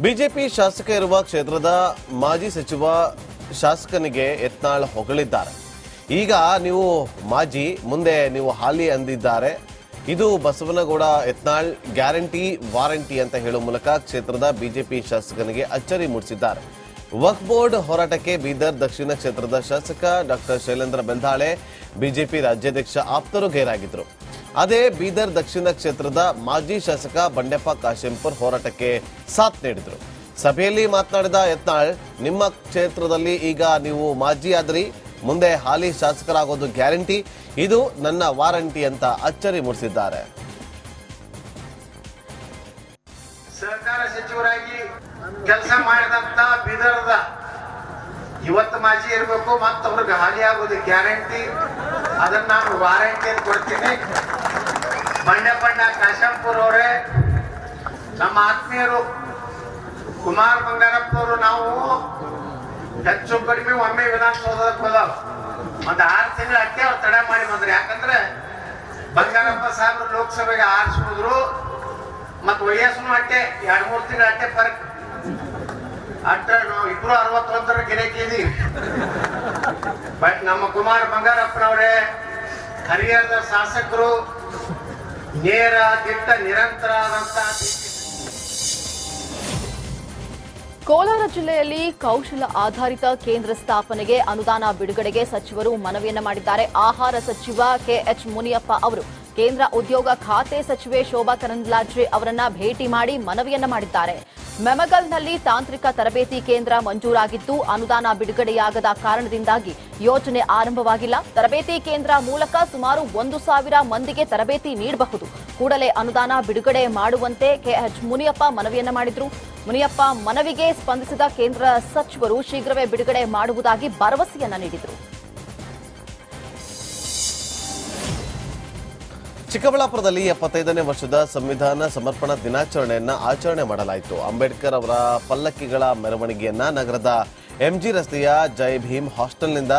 BJP ಶಾಸಕ ಇರುವ ಕ್ಷೇತ್ರದ ಮಾಜಿ ಸಚಿವ ಶಾಸಕನಿಗೆ ಯತ್ನಾಳ್ ಹೊಗಳಿದ್ದಾರೆ. ಈಗ ನೀವು ಮಾಜಿ, ಮುಂದೆ ನೀವು ಹಾಲಿ ಅಂದಿದ್ದಾರೆ. ಇದು ಬಸವನಗೌಡ ಯತ್ನಾಳ್ ಗ್ಯಾರಂಟಿ ವಾರಂಟಿ ಅಂತ ಹೇಳುವ ಮೂಲಕ ಕ್ಷೇತ್ರದ ಬಿಜೆಪಿ ಶಾಸಕನಿಗೆ ಅಚ್ಚರಿ ಮೂಡಿಸಿದ್ದಾರೆ. ವಕ್ಫ್ ಬೋರ್ಡ್ ಹೋರಾಟಕ್ಕೆ ಬೀದರ್ ದಕ್ಷಿಣ ಕ್ಷೇತ್ರದ ಶಾಸಕ ಡಾಕ್ಟರ್ ಶೈಲೇಂದ್ರ ಬೆಲ್ದಾಳೆ ಬಿಜೆಪಿ ರಾಜ್ಯಾಧ್ಯಕ್ಷ ಆಪ್ತರು ಗೈರಾಗಿದ್ದರು. ಅದೇ ಬೀದರ್ ದಕ್ಷಿಣ ಕ್ಷೇತ್ರದ ಮಾಜಿ ಶಾಸಕ ಬಂಡೆಪ್ಪ ಕಾಶೆಂಪುರ್ ಹೋರಾಟಕ್ಕೆ ಸಾಥ್ ನೀಡಿದರು. ಸಭೆಯಲ್ಲಿ ಮಾತನಾಡಿದ ಯತ್ನಾಳ್, ನಿಮ್ಮ ಕ್ಷೇತ್ರದಲ್ಲಿ ಈಗ ನೀವು ಮಾಜಿ ಆದ್ರಿ, ಮುಂದೆ ಹಾಲಿ ಶಾಸಕರಾಗೋದು ಗ್ಯಾರಂಟಿ, ಇದು ನನ್ನ ವಾರಂಟಿ ಅಂತ ಅಚ್ಚರಿ ಮೂಡಿಸಿದ್ದಾರೆ. ಸಹಕಾರ ಸಚಿವರಾಗಿ ಕೆಲಸ ಮಾಡಿದಂತ ಬೀದರ್ದ ಇವತ್ತು ಮಾಜಿ ಇರಬೇಕು, ಮತ್ತೆ ಅವ್ರಿಗೆ ಹಾಲಿ ಆಗೋದು ಗ್ಯಾರಂಟಿ, ಅದನ್ನ ನಾನು ವಾರಂಟಿ ಅಂತ ಕೊಡ್ತೀನಿ. ಬಂಡೆಪ್ಪ ಕಾಶೆಂಪುರ್ ಅವರೇ, ನಮ್ಮ ಆತ್ಮೀಯರು ಕುಮಾರ್ ಬಂಗಾರಪ್ಪನವರು, ನಾವು ಹೆಚ್ಚು ಕಡಿಮೆ ಒಮ್ಮೆ ವಿಧಾನಸೌಧಕ್ಕೆ ಹೋದಾವ. ಒಂದು 6 ತಿಂಗಳು ಅಟ್ಟೆ ಅವ್ರು ತಡ ಮಾಡಿ ಬಂದ್ರು. ಯಾಕಂದ್ರೆ ಬಂಗಾರಪ್ಪ ಸಾಹೇಬ್ರು ಲೋಕಸಭೆಗೆ ಆರಿಸಿದ್ರು, ಮತ್ ವಯಸ್ಸು ಅಟ್ಟೆ 2-3 ತಿಂಗಳು ಅಟ್ಟೆ ಫರ್ಕ್. ಅಟ್ಟ ನಾವು ಇಬ್ರು 61 ಗಿರಕಿದೀವಿ. ಬಟ್ ನಮ್ಮ ಕುಮಾರ್ ಬಂಗಾರಪ್ಪನವರೇ, ಹರಿಹರದ ಶಾಸಕರು, ನೇರ ದಿಟ್ಟ ನಿರಂತರ ಆದಂತ. ಕೋಲಾರ ಜಿಲ್ಲೆಯಲ್ಲಿ ಕೌಶಲ ಆಧಾರಿತ ಕೇಂದ್ರ ಸ್ಥಾಪನೆಗೆ ಅನುದಾನ ಬಿಡುಗಡೆಗೆ ಸಚಿವರು ಮನವಿಯನ್ನ ಮಾಡಿದ್ದಾರೆ. ಆಹಾರ ಸಚಿವ ಕೆಎಚ್ ಮುನಿಯಪ್ಪ ಅವರು ಕೇಂದ್ರ ಉದ್ಯೋಗ ಖಾತೆ ಸಚಿವೆ ಶೋಭಾ ಕರಂದ್ಲಾಜೆ ಅವರನ್ನ ಭೇಟಿ ಮಾಡಿ ಮನವಿಯನ್ನ ಮಾಡಿದ್ದಾರೆ. ಮೆಮಗಲ್ನಲ್ಲಿ ತಾಂತ್ರಿಕ ತರಬೇತಿ ಕೇಂದ್ರ ಮಂಜೂರಾಗಿದ್ದು ಅನುದಾನ ಬಿಡುಗಡೆಯಾಗದ ಕಾರಣದಿಂದಾಗಿ ಯೋಜನೆ ಆರಂಭವಾಗಿಲ್ಲ. ತರಬೇತಿ ಕೇಂದ್ರ ಮೂಲಕ ಸುಮಾರು 1,000 ಮಂದಿಗೆ ತರಬೇತಿ ನೀಡಬಹುದು. ಕೂಡಲೇ ಅನುದಾನ ಬಿಡುಗಡೆ ಮಾಡುವಂತೆ ಕೆಎಚ್ ಮುನಿಯಪ್ಪ ಮನವಿಯನ್ನ ಮಾಡಿದ್ರು. ಮುನಿಯಪ್ಪ ಮನವಿಗೆ ಸ್ಪಂದಿಸಿದ ಕೇಂದ್ರ ಸಚಿವರು ಶೀಘ್ರವೇ ಬಿಡುಗಡೆ ಮಾಡುವುದಾಗಿ ಭರವಸೆಯನ್ನ ನೀಡಿದರು. ಚಿಕ್ಕಬಳ್ಳಾಪುರದಲ್ಲಿ 75ನೇ ವರ್ಷದ ಸಂವಿಧಾನ ಸಮರ್ಪಣಾ ದಿನಾಚರಣೆಯನ್ನ ಆಚರಣೆ ಮಾಡಲಾಯಿತು. ಅಂಬೇಡ್ಕರ್ ಅವರ ಪಲ್ಲಕ್ಕಿಗಳ ಮೆರವಣಿಗೆಯನ್ನ ನಗರದ ಎಂಜಿ ರಸ್ತೆಯ ಜೈ ಭೀಮ್ ಹಾಸ್ಟೆಲ್ನಿಂದ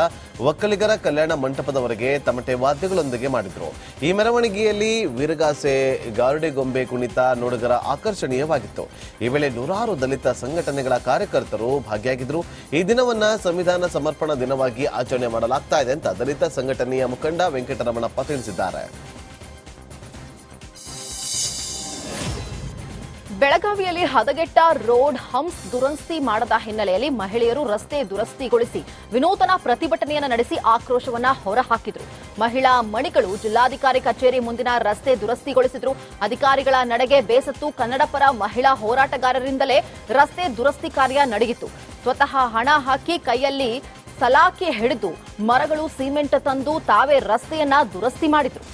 ಒಕ್ಕಲಿಗರ ಕಲ್ಯಾಣ ಮಂಟಪದವರೆಗೆ ತಮಟೆ ವಾದ್ಯಗಳೊಂದಿಗೆ ಮಾಡಿದ್ರು. ಈ ಮೆರವಣಿಗೆಯಲ್ಲಿ ವೀರಗಾಸೆ, ಗಾರುಡಿಗೊಂಬೆ ಕುಣಿತ ನೋಡುಗರ ಆಕರ್ಷಣೀಯವಾಗಿತ್ತು. ಈ ವೇಳೆ ನೂರಾರು ದಲಿತ ಸಂಘಟನೆಗಳ ಕಾರ್ಯಕರ್ತರು ಭಾಗಿಯಾಗಿದ್ರು. ಈ ದಿನವನ್ನ ಸಂವಿಧಾನ ಸಮರ್ಪಣಾ ದಿನವಾಗಿ ಆಚರಣೆ ಮಾಡಲಾಗ್ತಾ ಇದೆ ಅಂತ ದಲಿತ ಸಂಘಟನೆಯ ಮುಖಂಡ ವೆಂಕಟರಮಣಪ್ಪ ತಿಳಿಸಿದ್ದಾರೆ. ಬೆಳಗಾವಿಯಲ್ಲಿ ಹದಗೆಟ್ಟ ರೋಡ್ ಹಂಪ್ಸ್ ದುರಸ್ತಿ ಮಾಡದ ಹಿನ್ನೆಲೆಯಲ್ಲಿ ಮಹಿಳೆಯರು ರಸ್ತೆ ದುರಸ್ತಿಗೊಳಿಸಿ ವಿನೂತನ ಪ್ರತಿಭಟನೆಯನ್ನು ನಡೆಸಿ ಆಕ್ರೋಶವನ್ನ ಹೊರಹಾಕಿದ್ರು. ಮಹಿಳಾ ಮಣಿಗಳು ಜಿಲ್ಲಾಧಿಕಾರಿ ಕಚೇರಿ ಮುಂದಿನ ರಸ್ತೆ ದುರಸ್ತಿಗೊಳಿಸಿದ್ರು. ಅಧಿಕಾರಿಗಳ ನಡೆಗೆ ಬೇಸತ್ತು ಕನ್ನಡಪರ ಮಹಿಳಾ ಹೋರಾಟಗಾರರಿಂದಲೇ ರಸ್ತೆ ದುರಸ್ತಿ ಕಾರ್ಯ ನಡೆಯಿತು. ಸ್ವತಃ ಹಣ ಹಾಕಿ ಕೈಯಲ್ಲಿ ಸಲಾಕೆ ಹಿಡಿದು ಮರಗಳು, ಸಿಮೆಂಟ್ ತಂದು ತಾವೇ ರಸ್ತೆಯನ್ನ ದುರಸ್ತಿ ಮಾಡಿದ್ರು.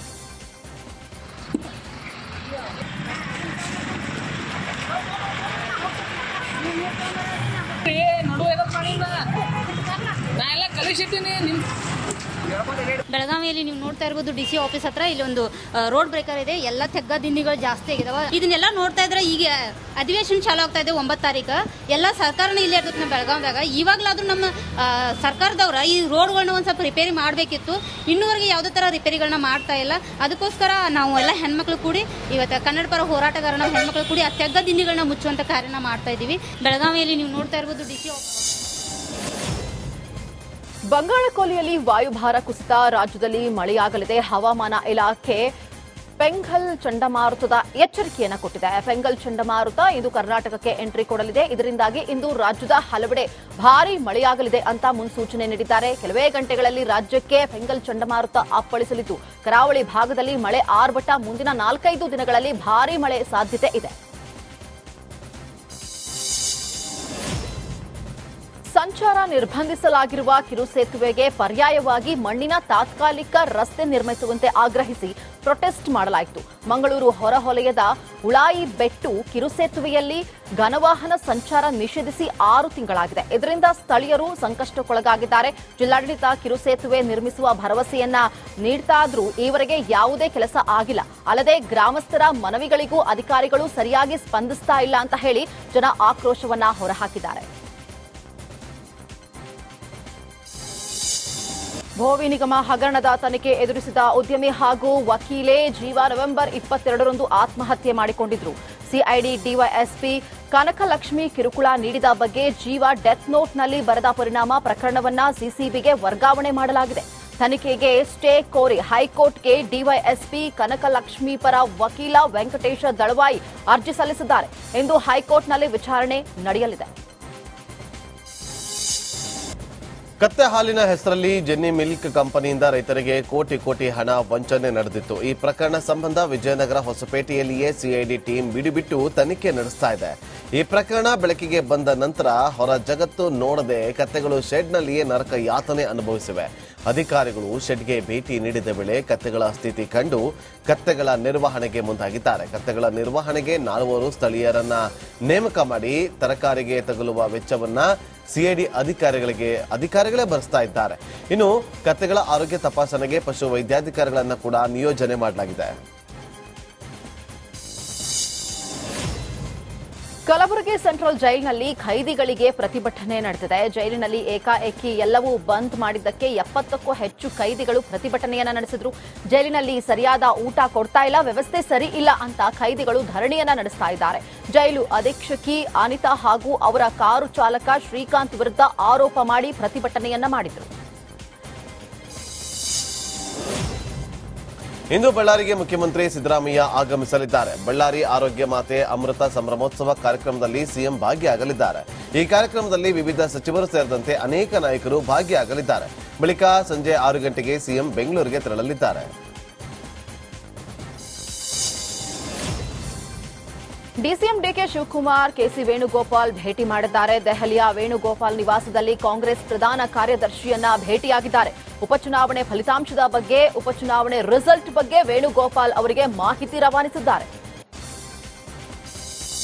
ಬೆಳಗಾವಿಯಲ್ಲಿ ನೀವು ನೋಡ್ತಾ ಇರಬಹುದು ಡಿಸಿ ಆಫೀಸ್ ಹತ್ರ ಇಲ್ಲಿ ಒಂದು ರೋಡ್ ಬ್ರೇಕರ್ ಇದೆ. ಎಲ್ಲ ತೆಗ್ಗ ದಿನ್ನಿಗಳು ಜಾಸ್ತಿ ಆಗಿದಾವ. ಇದನ್ನೆಲ್ಲ ನೋಡ್ತಾ ಇದ್ರೆ ಈಗ ಅಧಿವೇಶನ ಚಾಲು ಆಗ್ತಾ ಇದೆ 9 ತಾರೀಕು. ಎಲ್ಲ ಸರ್ಕಾರನೇ ಇಲ್ಲೇ ಇರ್ತದೆ ನಮ್ಮ ಬೆಳಗಾವಿದಾಗ. ಇವಾಗಲಾದ್ರೂ ನಮ್ಮ ಸರ್ಕಾರದವ್ರ ಈ ರೋಡ್ಗಳನ್ನ ಒಂದ್ ಸ್ವಲ್ಪ ರಿಪೇರಿ ಮಾಡಬೇಕಿತ್ತು. ಇನ್ನೂವರೆಗೆ ಯಾವುದೇ ತರ ರಿಪೇರಿಗಳನ್ನ ಮಾಡ್ತಾ ಇಲ್ಲ. ಅದಕ್ಕೋಸ್ಕರ ನಾವು ಎಲ್ಲ ಹೆಣ್ಮಕ್ಳು ಕೂಡಿ ಇವತ್ತು ಕನ್ನಡ ಪರ ಹೋರಾಟಗಾರ ನಾವು ಹೆಣ್ಮಕ್ಳು ಕೂಡಿ ಆ ತೆಗ್ಗ ದಿನ್ನಿಗಳನ್ನ ಮುಚ್ಚುವಂತ ಕಾರ್ಯನ ಮಾಡ್ತಾ ಇದೀವಿ. ಬೆಳಗಾವಿಯಲ್ಲಿ ನೀವು ನೋಡ್ತಾ ಇರಬಹುದು ಡಿಸಿ ಬಂಗಾಳಕೊಲ್ಲಿಯಲ್ಲಿ ವಾಯುಭಾರ ಕುಸಿತ, ರಾಜ್ಯದಲ್ಲಿ ಮಳೆಯಾಗಲಿದೆ. ಹವಾಮಾನ ಇಲಾಖೆ ಪೆಂಗಲ್ ಚಂಡಮಾರುತದ ಎಚ್ಚರಿಕೆಯನ್ನು ಕೊಟ್ಟಿದೆ. ಪೆಂಗಲ್ ಚಂಡಮಾರುತ ಇಂದು ಕರ್ನಾಟಕಕ್ಕೆ ಎಂಟ್ರಿ ಕೊಡಲಿದೆ. ಇದರಿಂದಾಗಿ ಇಂದು ರಾಜ್ಯದ ಹಲವೆಡೆ ಭಾರೀ ಮಳೆಯಾಗಲಿದೆ ಅಂತ ಮುನ್ಸೂಚನೆ ನೀಡಿದ್ದಾರೆ. ಕೆಲವೇ ಗಂಟೆಗಳಲ್ಲಿ ರಾಜ್ಯಕ್ಕೆ ಪೆಂಗಲ್ ಚಂಡಮಾರುತ ಅಪ್ಪಳಿಸಲಿದ್ದು ಕರಾವಳಿ ಭಾಗದಲ್ಲಿ ಮಳೆ ಆರ್ಭಟ. ಮುಂದಿನ 4-5 ದಿನಗಳಲ್ಲಿ ಭಾರೀ ಮಳೆ ಸಾಧ್ಯತೆ ಇದೆ. ಸಂಚಾರ ನಿರ್ಬಂಧಿಸಲಾಗಿರುವ ಕಿರುಸೇತುವೆಗೆ ಪರ್ಯಾಯವಾಗಿ ಮಣ್ಣಿನ ತಾತ್ಕಾಲಿಕ ರಸ್ತೆ ನಿರ್ಮಿಸುವಂತೆ ಆಗ್ರಹಿಸಿ ಪ್ರೊಟೆಸ್ಟ್ ಮಾಡಲಾಯಿತು. ಮಂಗಳೂರು ಹೊರವಲಯದ ಉಳಾಯಿ ಬೆಟ್ಟು ಕಿರುಸೇತುವೆಯಲ್ಲಿ ಘನವಾಹನ ಸಂಚಾರ ನಿಷೇಧಿಸಿ 6 ತಿಂಗಳಾಗಿದೆ. ಇದರಿಂದ ಸ್ಥಳೀಯರು ಸಂಕಷ್ಟಕ್ಕೊಳಗಾಗಿದ್ದಾರೆ. ಜಿಲ್ಲಾಡಳಿತ ಕಿರುಸೇತುವೆ ನಿರ್ಮಿಸುವ ಭರವಸೆಯನ್ನ ನೀಡ್ತಾದ್ರೂ ಈವರೆಗೆ ಯಾವುದೇ ಕೆಲಸ ಆಗಿಲ್ಲ. ಅಲ್ಲದೆ ಗ್ರಾಮಸ್ಥರ ಮನವಿಗಳಿಗೂ ಅಧಿಕಾರಿಗಳು ಸರಿಯಾಗಿ ಸ್ಪಂದಿಸ್ತಾ ಇಲ್ಲ ಅಂತ ಹೇಳಿ ಜನ ಆಕ್ರೋಶವನ್ನ ಹೊರಹಾಕಿದ್ದಾರೆ. ಭೋವಿ ನಿಗಮ ಹಗರಣದ ತನಿಖೆ ಎದುರಿಸಿದ ಉದ್ಯಮಿ ಹಾಗೂ ವಕೀಲೆ ಜೀವಾ ನವೆಂಬರ್ 22ರಂದು ಆತ್ಮಹತ್ಯೆ ಮಾಡಿಕೊಂಡಿದ್ರು. ಸಿಐಡಿ ಡಿವೈಎಸ್ಪಿ ಕನಕಲಕ್ಷ್ಮಿ ಕಿರುಕುಳ ನೀಡಿದ ಬಗ್ಗೆ ಜೀವ ಡೆತ್ ನೋಟ್ನಲ್ಲಿ ಬರೆದ ಪರಿಣಾಮ ಪ್ರಕರಣವನ್ನ ಸಿಸಿಬಿಗೆ ವರ್ಗಾವಣೆ ಮಾಡಲಾಗಿದೆ. ತನಿಖೆಗೆ ಸ್ಟೇ ಕೋರಿ ಹೈಕೋರ್ಟ್ಗೆ ಡಿವೈಎಸ್ಪಿ ಕನಕಲಕ್ಷ್ಮಿ ಪರ ವಕೀಲ ವೆಂಕಟೇಶ ದಳವಾಯಿ ಅರ್ಜಿ ಸಲ್ಲಿಸಿದ್ದಾರೆ. ಇಂದು ಹೈಕೋರ್ಟ್ನಲ್ಲಿ ವಿಚಾರಣೆ ನಡೆಯಲಿದೆ. ಕತ್ತೆ ಹಾಲಿನ ಹೆಸರಲ್ಲಿ ಜೆನ್ನಿ ಮಿಲ್ಕ್ ಕಂಪನಿಯಿಂದ ರೈತರಿಗೆ ಕೋಟಿ ಹಣ ವಂಚನೆ ನಡೆದಿತ್ತು. ಈ ಪ್ರಕರಣ ಸಂಬಂಧ ವಿಜಯನಗರ ಹೊಸಪೇಟೆಯಲ್ಲಿಯೇ ಸಿಐಡಿ ಟೀಮ್ ಬಿಡಿಬಿಟ್ಟು ತನಿಖೆ ನಡೆಸ್ತಾ ಇದೆ. ಈ ಪ್ರಕರಣ ಬೆಳಕಿಗೆ ಬಂದ ನಂತರ ಹೊರ ಜಗತ್ತು ನೋಡದೆ ಕತ್ತೆಗಳು ಶೆಡ್ನಲ್ಲಿಯೇ ನರಕ ಯಾತನೆ ಅನುಭವಿಸಿವೆ. ಅಧಿಕಾರಿಗಳು ಶೆಡ್ಗೆ ಭೇಟಿ ನೀಡಿದ ವೇಳೆ ಕತ್ತೆಗಳ ಸ್ಥಿತಿ ಕಂಡು ಕತ್ತೆಗಳ ನಿರ್ವಹಣೆಗೆ ಮುಂದಾಗಿದ್ದಾರೆ. ಕತ್ತೆಗಳ ನಿರ್ವಹಣೆಗೆ 4 ಸ್ಥಳೀಯರನ್ನ ನೇಮಕ ಮಾಡಿ ತರಕಾರಿಗೆ ತಗುಲುವ ವೆಚ್ಚವನ್ನ ಸಿಐಡಿ ಅಧಿಕಾರಿಗಳೇ ಭರಿಸ್ತಾ ಇದ್ದಾರೆ. ಇನ್ನು ಕತ್ತೆಗಳ ಆರೋಗ್ಯ ತಪಾಸಣೆಗೆ ಪಶು ವೈದ್ಯಾಧಿಕಾರಿಗಳನ್ನ ಕೂಡ ನಿಯೋಜನೆ ಮಾಡಲಾಗಿದೆ. ಕಲಬುರಗಿ ಸೆಂಟ್ರಲ್ ಜೈಲಿನಲ್ಲಿ ಖೈದಿಗಳಿಗೆ ಪ್ರತಿಭಟನೆ ನಡೆದಿದೆ. ಜೈಲಿನಲ್ಲಿ ಏಕಾಏಕಿ ಎಲ್ಲವೂ ಬಂದ್ ಮಾಡಿದ್ದಕ್ಕೆ 70ಕ್ಕೂ ಹೆಚ್ಚು ಖೈದಿಗಳು ಪ್ರತಿಭಟನೆಯನ್ನ ನಡೆಸಿದ್ರು. ಜೈಲಿನಲ್ಲಿ ಸರಿಯಾದ ಊಟ ಕೊಡ್ತಾ ಇಲ್ಲ, ವ್ಯವಸ್ಥೆ ಸರಿ ಇಲ್ಲ ಅಂತ ಖೈದಿಗಳು ಧರಣಿಯನ್ನ ನಡೆಸ್ತಾ ಇದ್ದಾರೆ. ಜೈಲು ಅಧೀಕ್ಷಕಿ ಅನಿತಾ ಹಾಗೂ ಅವರ ಕಾರು ಚಾಲಕ ಶ್ರೀಕಾಂತ್ ವಿರುದ್ಧ ಆರೋಪ ಮಾಡಿ ಪ್ರತಿಭಟನೆಯನ್ನ ಮಾಡಿದ್ರು. ಇಂದು ಬಳ್ಳಾರಿಗೆ ಮುಖ್ಯಮಂತ್ರಿ ಸಿದ್ದರಾಮಯ್ಯ ಆಗಮಿಸಲಿದ್ದಾರೆ. ಬಳ್ಳಾರಿ ಆರೋಗ್ಯ ಮಾತೆ ಅಮೃತ ಸಂಭ್ರಮೋತ್ಸವ ಕಾರ್ಯಕ್ರಮದಲ್ಲಿ ಸಿಎಂ ಭಾಗಿಯಾಗಲಿದ್ದಾರೆ. ಈ ಕಾರ್ಯಕ್ರಮದಲ್ಲಿ ವಿವಿಧ ಸಚಿವರು ಸೇರಿದಂತೆ ಅನೇಕ ನಾಯಕರು ಭಾಗಿಯಾಗಲಿದ್ದಾರೆ. ಬಳಿಕ ಸಂಜೆ 6 ಗಂಟೆಗೆ ಸಿಎಂ ಬೆಂಗಳೂರಿಗೆ ತೆರಳಲಿದ್ದಾರೆ. DCM DK Shivakumar KC Venugopal ಭೇಟಿ ಮಾಡಿದ್ದಾರೆ. ದೆಹಲಿಯ ವೇಣುಗೋಪಾಲ್ ನಿವಾಸದಲ್ಲಿ ಕಾಂಗ್ರೆಸ್ ಪ್ರಧಾನ ಕಾರ್ಯದರ್ಶಿಯನ್ನ ಭೇಟಿಯಾಗಿದ್ದಾರೆ. ಉಪಚುನಾವಣೆ ಫಲಿತಾಂಶದ ಬಗ್ಗೆ, ಉಪಚುನಾವಣೆ ರಿಸಲ್ಟ್ ಬಗ್ಗೆ ವೇಣುಗೋಪಾಲ್ ಅವರಿಗೆ ಮಾಹಿತಿ ರವಾನಿಸಿದ್ದಾರೆ.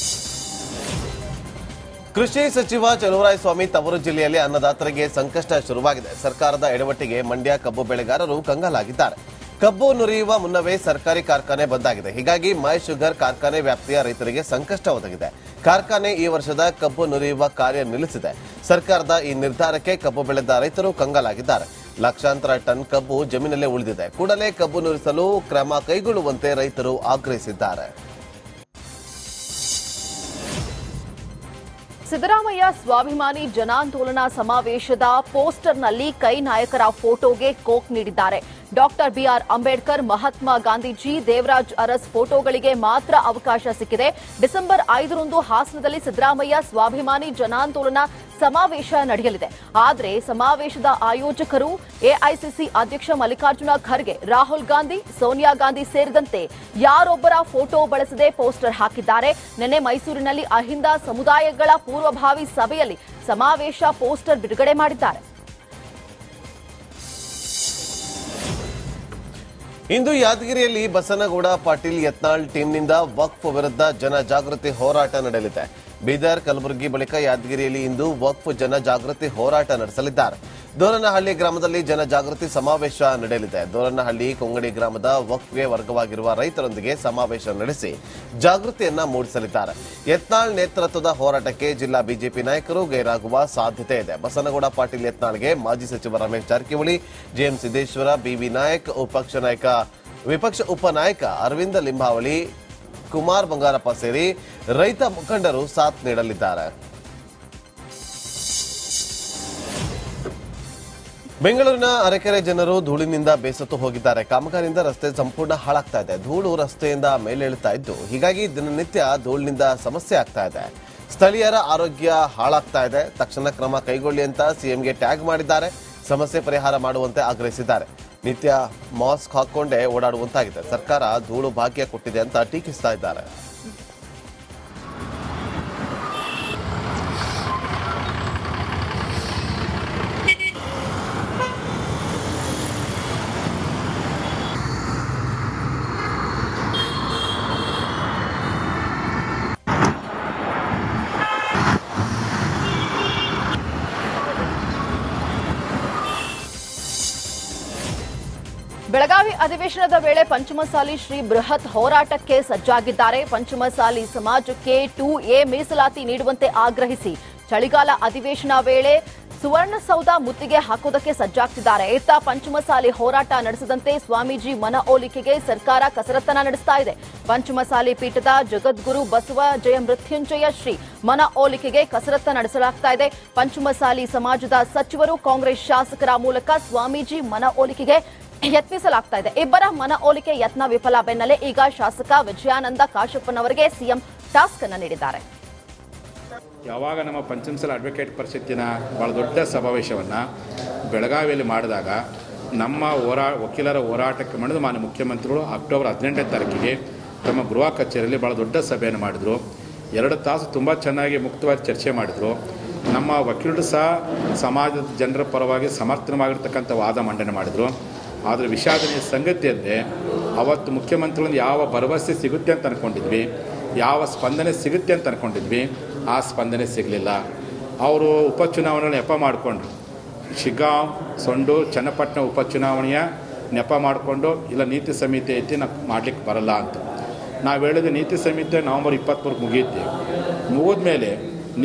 ಕೃಷಿ ಸಚಿವ ಚಲುವರಾಯಸ್ವಾಮಿ ತವರು ಜಿಲ್ಲೆಯಲ್ಲಿ ಅನ್ನದಾತರಿಗೆ ಸಂಕಷ್ಟ ಶುರುವಾಗಿದೆ. ಸರ್ಕಾರದ ಎಡವಟ್ಟಿಗೆ ಮಂಡ್ಯ ಕಬ್ಬು ಬೆಳೆಗಾರರು ಕಂಗಾಲಾಗಿದ್ದಾರೆ. ಕಬ್ಬು ನುರಿಯುವ ಮುನ್ನವೇ ಸರ್ಕಾರಿ ಕಾರ್ಖಾನೆ ಬಂದಾಗಿದೆ. ಹೀಗಾಗಿ ಮೈ ಶುಗರ್ ಕಾರ್ಖಾನೆ ವ್ಯಾಪ್ತಿಯ ರೈತರಿಗೆ ಸಂಕಷ್ಟ ಒದಗಿದೆ. ಕಾರ್ಖಾನೆ ಈ ವರ್ಷದ ಕಬ್ಬು ನುರಿಯುವ ಕಾರ್ಯ ನಿಲ್ಲಿಸಿದೆ. ಸರ್ಕಾರದ ಈ ನಿರ್ಧಾರಕ್ಕೆ ಕಬ್ಬು ಬೆಳೆದ ರೈತರು ಕಂಗಾಲಾಗಿದ್ದಾರೆ. ಲಕ್ಷಾಂತರ ಟನ್ ಕಬ್ಬು ಜಮೀನಲ್ಲೇ ಉಳಿದಿದೆ. ಕೂಡಲೇ ಕಬ್ಬು ನುರಿಸಲು ಕ್ರಮ ಕೈಗೊಳ್ಳುವಂತೆ ರೈತರು ಆಗ್ರಹಿಸಿದ್ದಾರೆ. ಸಿದ್ದರಾಮಯ್ಯ ಸ್ವಾಭಿಮಾನಿ ಜನಾಂದೋಲನ ಸಮಾವೇಶದ ಪೋಸ್ಟರ್ನಲ್ಲಿ ಕೈ ನಾಯಕರ ಫೋಟೋಗೆ ಕೋಕ್ ನೀಡಿದ್ದಾರೆ. ಡಾಕ್ಟರ್ ಬಿಆರ್ ಅಂಬೇಡ್ಕರ್, ಮಹಾತ್ಮ ಗಾಂಧೀಜಿ, ದೇವರಾಜ್ ಅರಸ್ ಫೋಟೋಗಳಿಗೆ ಮಾತ್ರ ಅವಕಾಶ ಸಿಕ್ಕಿದೆ. ಡಿಸೆಂಬರ್ 5ರಂದು ಹಾಸನದಲ್ಲಿ ಸಿದ್ದರಾಮಯ್ಯ ಸ್ವಾಭಿಮಾನಿ ಜನಾಂದೋಲನ ಸಮಾವೇಶ ನಡೆಯಲಿದೆ. ಆದರೆ ಸಮಾವೇಶದ ಆಯೋಜಕರು ಎಐಸಿಸಿ ಅಧ್ಯಕ್ಷ ಮಲ್ಲಿಕಾರ್ಜುನ ಖರ್ಗೆ, ರಾಹುಲ್ ಗಾಂಧಿ, ಸೋನಿಯಾ ಗಾಂಧಿ ಸೇರಿದಂತೆ ಯಾರೊಬ್ಬರ ಫೋಟೋ ಬಳಸದೆ ಪೋಸ್ಟರ್ ಹಾಕಿದ್ದಾರೆ. ನಿನ್ನೆ ಮೈಸೂರಿನಲ್ಲಿ ಅಹಿಂದ ಸಮುದಾಯಗಳ ಪೂರ್ವಭಾವಿ ಸಭೆಯಲ್ಲಿ ಸಮಾವೇಶ ಪೋಸ್ಟರ್ ಬಿಡುಗಡೆ ಮಾಡಿದ್ದಾರೆ. ಇಂದು ಯಾದಗಿರಿಯಲ್ಲಿ ಬಸನಗೌಡ ಪಾಟೀಲ್ ಯತ್ನಾಳ್ ಟೀಮ್ನಿಂದ ವಕ್ಫ್ ವಿರುದ್ಧ ಜನಜಾಗೃತಿ ಹೋರಾಟ ನಡೆಯಲಿದೆ. ಬೀದರ್, ಕಲಬುರಗಿ ಬಳಿಕ ಯಾದಗಿರಿಯಲ್ಲಿ ಇಂದು ವಕ್ಫ್ ಜನಜಾಗೃತಿ ಹೋರಾಟ ನಡೆಸಲಿದ್ದಾರೆ. ದೋರನಹಳ್ಳಿ ಗ್ರಾಮದಲ್ಲಿ ಜನಜಾಗೃತಿ ಸಮಾವೇಶ ನಡೆಯಲಿದೆ. ದೋರನಹಳ್ಳಿ ಕೊಂಗಡಿ ಗ್ರಾಮದ ವಕ್ಫ್ಗೆ ವರ್ಗವಾಗಿರುವ ರೈತರೊಂದಿಗೆ ಸಮಾವೇಶ ನಡೆಸಿ ಜಾಗೃತಿಯನ್ನ ಮೂಡಿಸಲಿದ್ದಾರೆ. ಯತ್ನಾಳ್ ನೇತೃತ್ವದ ಹೋರಾಟಕ್ಕೆ ಜಿಲ್ಲಾ ಬಿಜೆಪಿ ನಾಯಕರು ಗೈರಾಗುವ ಸಾಧ್ಯತೆ ಇದೆ. ಬಸನಗೌಡ ಪಾಟೀಲ್ ಯತ್ನಾಳ್ಗೆ ಮಾಜಿ ಸಚಿವ ರಮೇಶ್ ಜಾರಕಿಹೊಳಿ, ಜೆಎಂ ಸಿದ್ದೇಶ್ವರ, ಬಿವಿ ನಾಯಕ್, ವಿಪಕ್ಷ ಉಪನಾಯಕ ಅರವಿಂದ ಲಿಂಬಾವಳಿ, ಕುಮಾರ್ ಬಂಗಾರಪ್ಪ ಸೇರಿ ರೈತ ಮುಖಂಡರು ಸಾಥ್ ನೀಡಲಿದ್ದಾರೆ. ಬೆಂಗಳೂರಿನ ಅರಕೆರೆ ಜನರು ಧೂಳಿನಿಂದ ಬೇಸತ್ತು ಹೋಗಿದ್ದಾರೆ. ಕಾಮಗಾರಿಯಿಂದ ರಸ್ತೆ ಸಂಪೂರ್ಣ ಹಾಳಾಗ್ತಾ ಇದೆ. ಧೂಳು ರಸ್ತೆಯಿಂದ ಮೇಲೇಳುತ್ತಾ ಇದ್ದು, ಹೀಗಾಗಿ ದಿನನಿತ್ಯ ಧೂಳಿನಿಂದ ಸಮಸ್ಯೆ ಆಗ್ತಾ ಇದೆ. ಸ್ಥಳೀಯರ ಆರೋಗ್ಯ ಹಾಳಾಗ್ತಾ ಇದೆ. ತಕ್ಷಣ ಕ್ರಮ ಕೈಗೊಳ್ಳಿ ಅಂತ ಸಿಎಂಗೆ ಟ್ಯಾಗ್ ಮಾಡಿದ್ದಾರೆ. ಸಮಸ್ಯೆ ಪರಿಹಾರ ಮಾಡುವಂತೆ ಆಗ್ರಹಿಸಿದ್ದಾರೆ. ನಿತ್ಯ ಮಾಸ್ಕ್ ಹಾಕೊಂಡೇ ಓಡಾಡುವಂತಾಗಿದೆ. ಸರ್ಕಾರ ಧೂಳು ಭಾಗ್ಯ ಕೊಟ್ಟಿದೆ ಅಂತ ಟೀಕಿಸ್ತಾ ಇದ್ದಾರೆ. ಬೆಳಗಾವಿ ಅಧಿವೇಶನದ ವೇಳೆ ಪಂಚಮಸಾಲಿ ಶ್ರೀ ಬೃಹತ್ ಹೋರಾಟಕ್ಕೆ ಸಜ್ಜಾಗಿದ್ದಾರೆ. ಪಂಚಮಸಾಲಿ ಸಮಾಜಕ್ಕೆ 2A ಮೀಸಲಾತಿ ನೀಡುವಂತೆ ಆಗ್ರಹಿಸಿ ಚಳಿಗಾಲ ಅಧಿವೇಶನ ವೇಳೆ ಸುವರ್ಣಸೌಧ ಮುತ್ತಿಗೆ ಹಾಕೋದಕ್ಕೆ ಸಜ್ಜಾಗ್ತಿದ್ದಾರೆ. ಇತ್ತ ಪಂಚಮಸಾಲಿ ಹೋರಾಟ ನಡೆಸದಂತೆ ಸ್ವಾಮೀಜಿ ಮನವೊಲಿಕೆಗೆ ಸರ್ಕಾರ ಕಸರತ್ತನ್ನ ನಡೆಸ್ತಾ ಇದೆ. ಪಂಚಮಸಾಲಿ ಪೀಠದ ಜಗದ್ಗುರು ಬಸವ ಜಯ ಮೃತ್ಯುಂಜಯ ಶ್ರೀ ಮನವೊಲಿಕೆಗೆ ಕಸರತ್ತ ನಡೆಸಲಾಗ್ತಾ ಇದೆ. ಪಂಚಮಸಾಲಿ ಸಮಾಜದ ಸಚಿವರು ಕಾಂಗ್ರೆಸ್ ಶಾಸಕರ ಮೂಲಕ ಸ್ವಾಮೀಜಿ ಮನವೊಲಿಕೆಗೆ ಯತ್ನಿಸಲಾಗ್ತಾ ಇದೆ. ಇಬ್ಬರ ಮನವೊಲಿಕೆ ಯತ್ನ ವಿಫಲ ಬೆನ್ನಲ್ಲೇ ಈಗ ಶಾಸಕ ವಿಜಯಾನಂದ ಕಾಶಪ್ಪನವರಿಗೆ ಸಿಎಂ ಟಾಸ್ಕ್ ಅನ್ನು ನೀಡಿದ್ದಾರೆ. ಯಾವಾಗ ನಮ್ಮ ಪಂಚಮಸಾಲಿ ಅಡ್ವೊಕೇಟ್ ಪರಿಷತ್ತಿನ ಭಾಳ ದೊಡ್ಡ ಸಮಾವೇಶವನ್ನು ಬೆಳಗಾವಿಯಲ್ಲಿ ಮಾಡಿದಾಗ ನಮ್ಮ ವಕೀಲರ ಹೋರಾಟಕ್ಕೆ ಮಾಡಿದ ಮಾನ್ಯ ಮುಖ್ಯಮಂತ್ರಿಗಳು ಅಕ್ಟೋಬರ್ 18ನೇ ತಾರೀಕಿಗೆ ತಮ್ಮ ಗೃಹ ಕಚೇರಿಯಲ್ಲಿ ಭಾಳ ದೊಡ್ಡ ಸಭೆಯನ್ನು ಮಾಡಿದರು. 2 ತಾಸು ತುಂಬ ಚೆನ್ನಾಗಿ ಮುಕ್ತವಾಗಿ ಚರ್ಚೆ ಮಾಡಿದರು. ನಮ್ಮ ವಕೀಲರು ಸಹ ಸಮಾಜದ ಜನರ ಪರವಾಗಿ ಸಮರ್ಥನವಾಗಿರ್ತಕ್ಕಂಥ ವಾದ ಮಂಡನೆ ಮಾಡಿದರು. ಆದರೆ ವಿಷಾದನೀಯ ಸಂಗತಿ ಅಂದರೆ ಅವತ್ತು ಮುಖ್ಯಮಂತ್ರಿಗಳಿಂದ ಯಾವ ಭರವಸೆ ಸಿಗುತ್ತೆ ಅಂತ ಅಂದ್ಕೊಂಡಿದ್ವಿ, ಯಾವ ಸ್ಪಂದನೆ ಸಿಗುತ್ತೆ ಅಂತ ಅಂದ್ಕೊಂಡಿದ್ವಿ, ಆ ಸ್ಪಂದನೆ ಸಿಗಲಿಲ್ಲ. ಅವರು ಉಪಚುನಾವಣೆಗಳನ್ನ ನೆಪ ಮಾಡಿಕೊಂಡ್ರು. ಶಿಗ್ಗಾಂವ್, ಸೊಂಡೂರು, ಚನ್ನಪಟ್ಟಣ ಉಪಚುನಾವಣೆಯ ನೆಪ ಮಾಡಿಕೊಂಡು ಇಲ್ಲ ನೀತಿ ಸಮಿತಿ ಐತಿ ನಾವು ಮಾಡಲಿಕ್ಕೆ ಬರಲ್ಲ ಅಂತ ನಾವು ಹೇಳಿದ ನೀತಿ ಸಮಿತಿ ನವೆಂಬರ್ 23ಕ್ಕೆ ಮುಗಿಯುತ್ತೆ. ಮುಗಿದ ಮೇಲೆ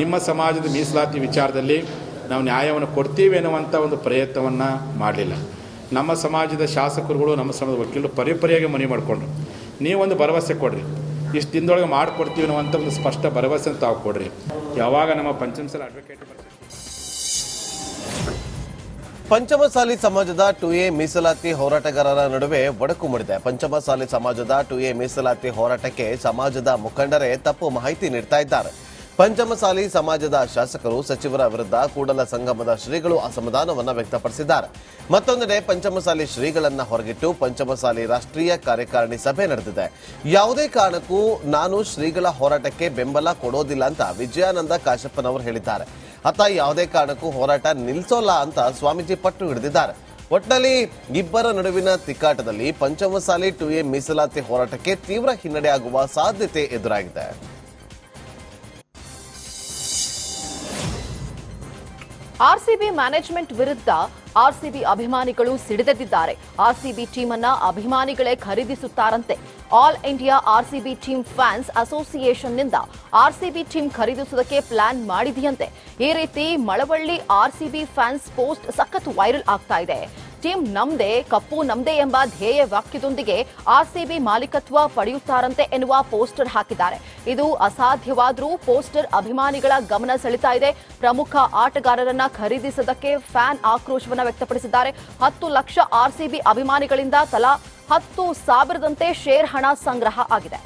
ನಿಮ್ಮ ಸಮಾಜದ ಮೀಸಲಾತಿ ವಿಚಾರದಲ್ಲಿ ನಾವು ನ್ಯಾಯವನ್ನು ಕೊಡ್ತೀವಿ ಅನ್ನುವಂಥ ಒಂದು ಪ್ರಯತ್ನವನ್ನು ಮಾಡಲಿಲ್ಲ. ನಮ್ಮ ಸಮಾಜದ ಶಾಸಕರುಗಳು ನಮ್ಮ ಸಮಾಜದ ವಕೀಲರು ಪರಿಪರಿಯಾಗಿ ಮನವಿ ಮಾಡಿಕೊಂಡ್ರು. ನೀವೊಂದು ಭರವಸೆ ಕೊಡ್ರಿ, ಇಷ್ಟು ದಿನದೊಳಗೆ ಮಾಡಿಕೊಡ್ತೀವಿ ಅನ್ನುವಂಥ ಒಂದು ಸ್ಪಷ್ಟ ಭರವಸೆ ತಾವು ಕೊಡ್ರಿ. ಯಾವಾಗ ನಮ್ಮ ಪಂಚಮಸಾಲಿ ಅಡ್ವೊಕೇಟ್ ಪಂಚಮಸಾಲಿ ಸಮಾಜದ 2A ಮೀಸಲಾತಿ ಹೋರಾಟಗಾರರ ನಡುವೆ ಒಡಕು ಮೂಡಿದೆ. ಪಂಚಮಸಾಲಿ ಸಮಾಜದ 2A ಮೀಸಲಾತಿ ಹೋರಾಟಕ್ಕೆ ಸಮಾಜದ ಮುಖಂಡರೇ ತಪ್ಪು ಮಾಹಿತಿ ನೀಡ್ತಾ ಇದ್ದಾರೆ. ಪಂಚಮಸಾಲಿ ಸಮಾಜದ ಶಾಸಕರು ಸಚಿವರ ವಿರುದ್ಧ ಕೂಡಲ ಸಂಗಮದ ಶ್ರೀಗಳು ಅಸಮಾಧಾನವನ್ನ ವ್ಯಕ್ತಪಡಿಸಿದ್ದಾರೆ. ಮತ್ತೊಂದೆಡೆ ಪಂಚಮಸಾಲಿ ಶ್ರೀಗಳನ್ನ ಹೊರಗಿಟ್ಟು ಪಂಚಮಸಾಲಿ ರಾಷ್ಟ್ರೀಯ ಕಾರ್ಯಕಾರಿಣಿ ಸಭೆ ನಡೆದಿದೆ. ಯಾವುದೇ ಕಾರಣಕ್ಕೂ ನಾನು ಶ್ರೀಗಳ ಹೋರಾಟಕ್ಕೆ ಬೆಂಬಲ ಕೊಡೋದಿಲ್ಲ ಅಂತ ವಿಜಯಾನಂದ ಕಾಶಪ್ಪನವರು ಹೇಳಿದ್ದಾರೆ. ಅತ್ತ ಯಾವುದೇ ಕಾರಣಕ್ಕೂ ಹೋರಾಟ ನಿಲ್ಲಿಸೋಲ್ಲ ಅಂತ ಸ್ವಾಮೀಜಿ ಪಟ್ಟು ಹಿಡಿದಿದ್ದಾರೆ. ಒಟ್ಟಿನಲ್ಲಿ ಇಬ್ಬರ ನಡುವಿನ ತಿಕ್ಕಾಟದಲ್ಲಿ ಪಂಚಮಸಾಲಿ 2A ಮೀಸಲಾತಿ ಹೋರಾಟಕ್ಕೆ ತೀವ್ರ ಹಿನ್ನಡೆಯಾಗುವ ಸಾಧ್ಯತೆ ಎದುರಾಗಿದೆ. ಆರ್ಸಿಬಿ ಮ್ಯಾನೇಜ್ಮೆಂಟ್ ವಿರುದ್ಧ ಆರ್ಸಿಬಿ ಅಭಿಮಾನಿಗಳು ಸಿಡಿದೆದ್ದಿದ್ದಾರೆ. ಆರ್ಸಿಬಿ ಟೀಮ್ ಅನ್ನ ಅಭಿಮಾನಿಗಳೇ ಖರೀದಿಸುತ್ತಾರಂತೆ. All India RCB team fans ಅಸೋಸಿಯೇಷನ್ನಿಂದ ಆರ್ಸಿಬಿ ಟೀಮ್ ಖರೀದಿಸುವುದಕ್ಕೆ ಪ್ಲಾನ್ ಮಾಡಿದೆಯಂತೆ. ಈ ರೀತಿ ಮಳವಳ್ಳಿ ಆರ್ಸಿಬಿ ಫ್ಯಾನ್ಸ್ ಪೋಸ್ಟ್ ಸಖತ್ ವೈರಲ್ ಆಗ್ತಾ ಇದೆ. ಟೀಮ್ ನಮ್ದೇ, ಕಪ್ಪು ನಮ್ದೇ ಎಂಬ ಧ್ಯೇಯ ವಾಕ್ಯದೊಂದಿಗೆ ಆರ್ಸಿಬಿ ಮಾಲೀಕತ್ವ ಪಡೆಯುತ್ತಾರಂತೆ ಎನ್ನುವ ಪೋಸ್ಟರ್ ಹಾಕಿದ್ದಾರೆ. ಇದು ಅಸಾಧ್ಯವಾದರೂ ಪೋಸ್ಟರ್ ಅಭಿಮಾನಿಗಳ ಗಮನ ಸೆಳೆತಾ ಇದೆ. ಪ್ರಮುಖ ಆಟಗಾರರನ್ನ ಖರೀದಿಸದಕ್ಕೆ ಫ್ಯಾನ್ ಆಕ್ರೋಶವನ್ನು ವ್ಯಕ್ತಪಡಿಸಿದ್ದಾರೆ. 10 ಲಕ್ಷ ಆರ್ಸಿಬಿ ಅಭಿಮಾನಿಗಳಿಂದ ತಲಾ 10,000ದಂತೆ ಶೇರ್ ಹಣ ಸಂಗ್ರಹ ಆಗಿದೆ.